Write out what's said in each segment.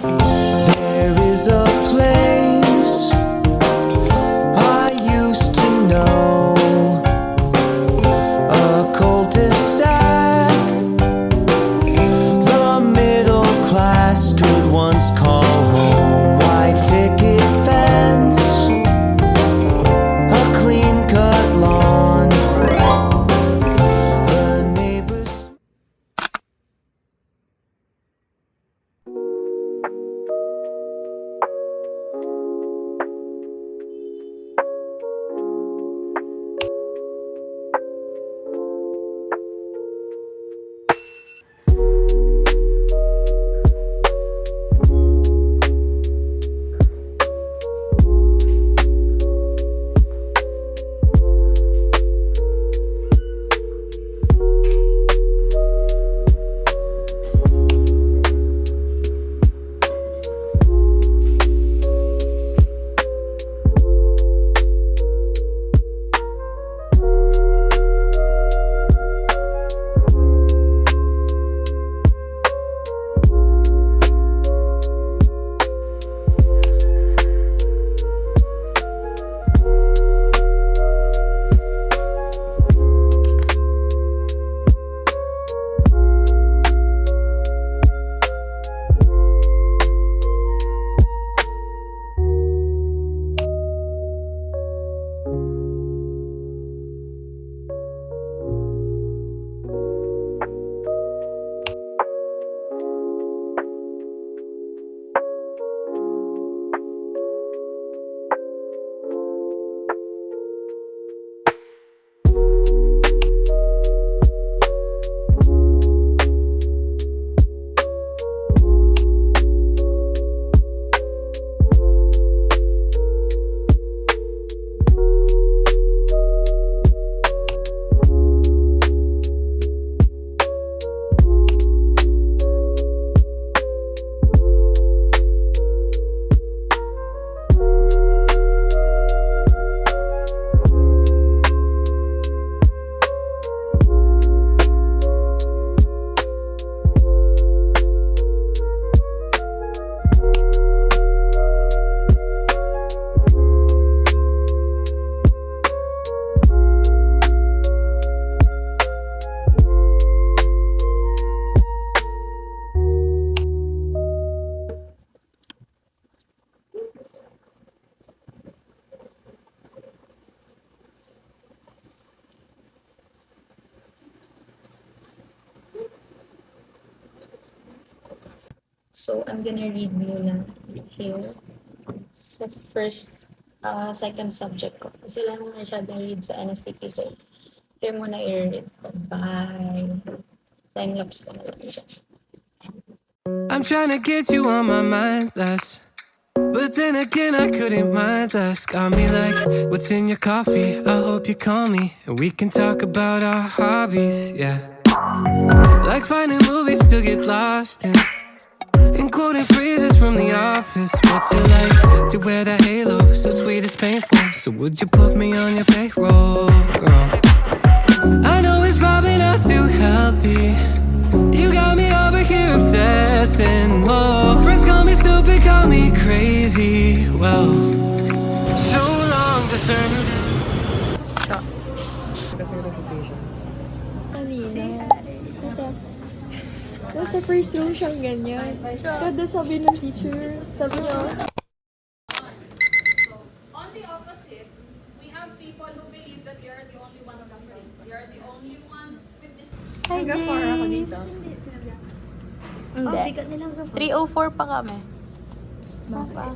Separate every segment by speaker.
Speaker 1: There is a place I used to know, a cul-de-sac the middle class could once call home. White picket fence, a clean-cut lawn, the neighbors.
Speaker 2: So I'm gonna read muna here. So first, second subject ko. Kasi lang masyadong read sa NSTP. So, kaya muna i-read ko. Bye. Time-lapse ko na lang siya.
Speaker 1: I'm trying to get you on my mind less, but then again I couldn't mind less. Got me like, what's in your coffee? I hope you call me and we can talk about our hobbies, yeah. Like finding movies to get lost in, and quoting phrases from The Office. What's it like to wear that halo? So sweet it's painful. So would you put me on your payroll, girl? I know it's probably not too healthy. You got me over here obsessing. Whoa, friends call me stupid, call me crazy. Well, so long discerning.
Speaker 3: Kanina, nasa first row siyang ganyan. Kada sabi ng teacher, sabi niya,
Speaker 4: On the opposite, we have people who believe that they are the only ones suffering. They are the only ones with this.
Speaker 3: hi James. Hindi. 304 pa kami. Mapa.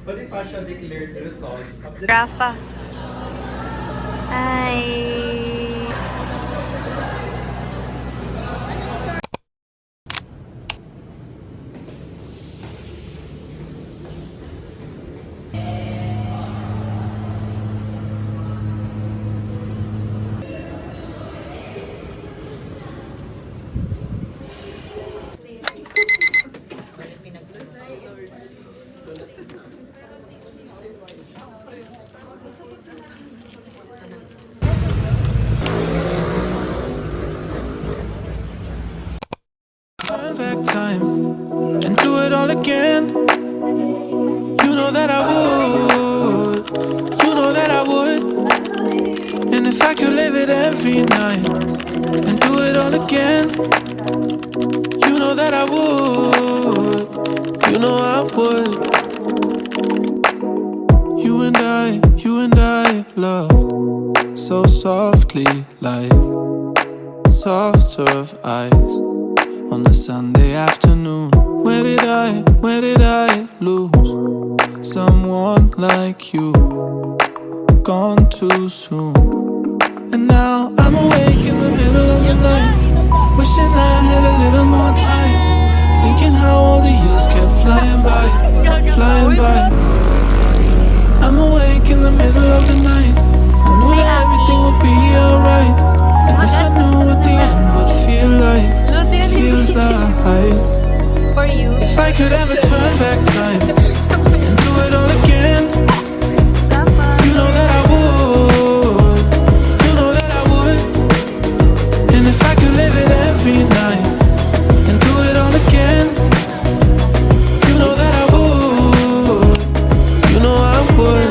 Speaker 5: What if Asha declared the results of the
Speaker 3: Rafa. Hi.
Speaker 1: turn back time and do it all again, you know that I would. You know that I would. And if I could live it every night and do it all again, you know that I would. You know I would. You and I loved so softly, like soft serve ice on a Sunday afternoon. Where did I lose someone like you? Gone too soon. And now I'm awake in the middle of the night, wishing I had a little more time, thinking how all the years kept flying by, flying by. I'm awake in the middle of the night, I knew that everything would be alright. And if I knew what the end would feel like, feels like,
Speaker 3: For you.
Speaker 1: if I could ever turn back time and do it all again, you know that I would. You know that I would. And if I could live it every night and do it all again, you know that I would. You know I would.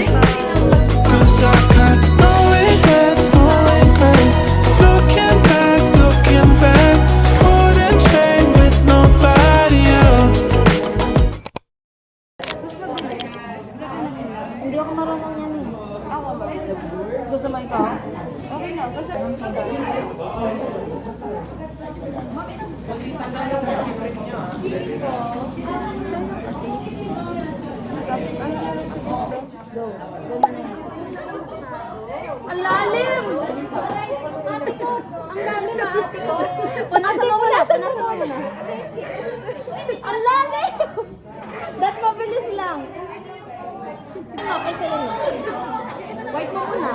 Speaker 1: 'Cause I got no regrets, no regrets. Looking back, wouldn't trade with nobody else.
Speaker 6: Hindi ako marunong yan eh. Ako ba? Gusto mo ikaw? Okay na. Gusto mo. Go. Go mo na yan. Ang lalim! Ate ko! Ang lalim na ate ko! Punasan mo muna! Punasan mo muna! Ang lalim! Dat mabilis lang! Okay sa'yo mo. White mo muna.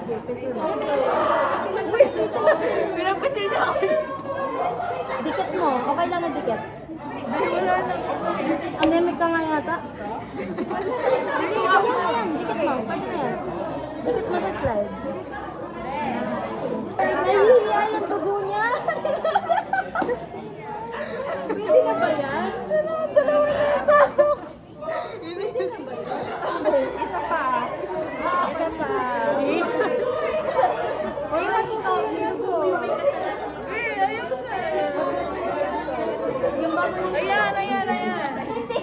Speaker 6: Sige, pisil mo. Pinapisil na ako. Dikit mo. Okay lang na dikit. Wala na. Anemic ka nga yata. Ayan na yan. Dikit mo. Pwede na yan. Dikit mo sa slide. Nahihiya yung dugo niya. Pwede na ba yan? Dalawa na yung pasok. Pwede na ba yan? Isa pa. Isa pa. Uy, lagi ka. Yung dugo mo yung may kasalanan. Ayos na. Yung bago na. Ayan. Hindi.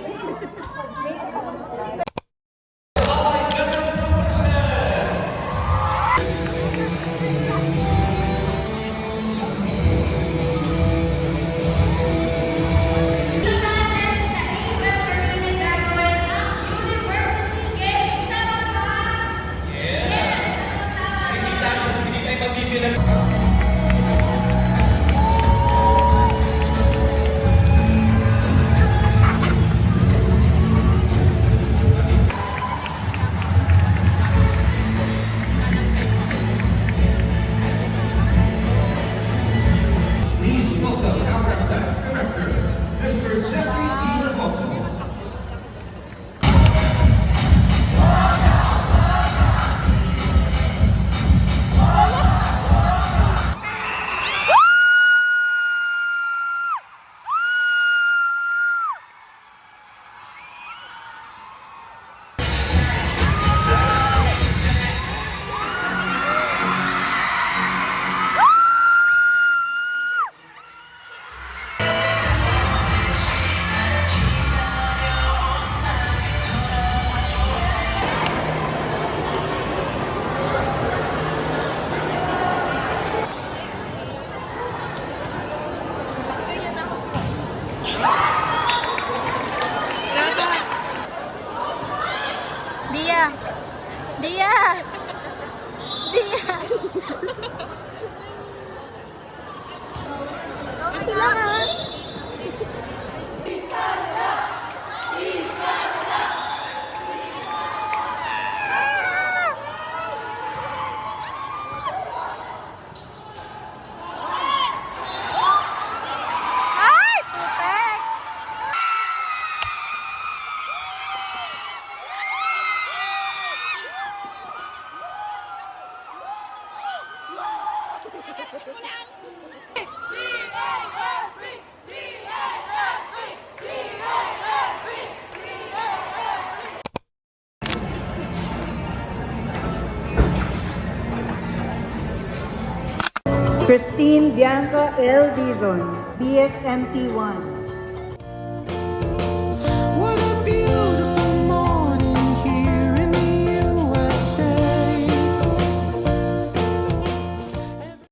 Speaker 7: Please welcome our dance director, Mr. Jeffrey T. Raposo.
Speaker 8: Christine Bianca L. Dizon, BSMT 1.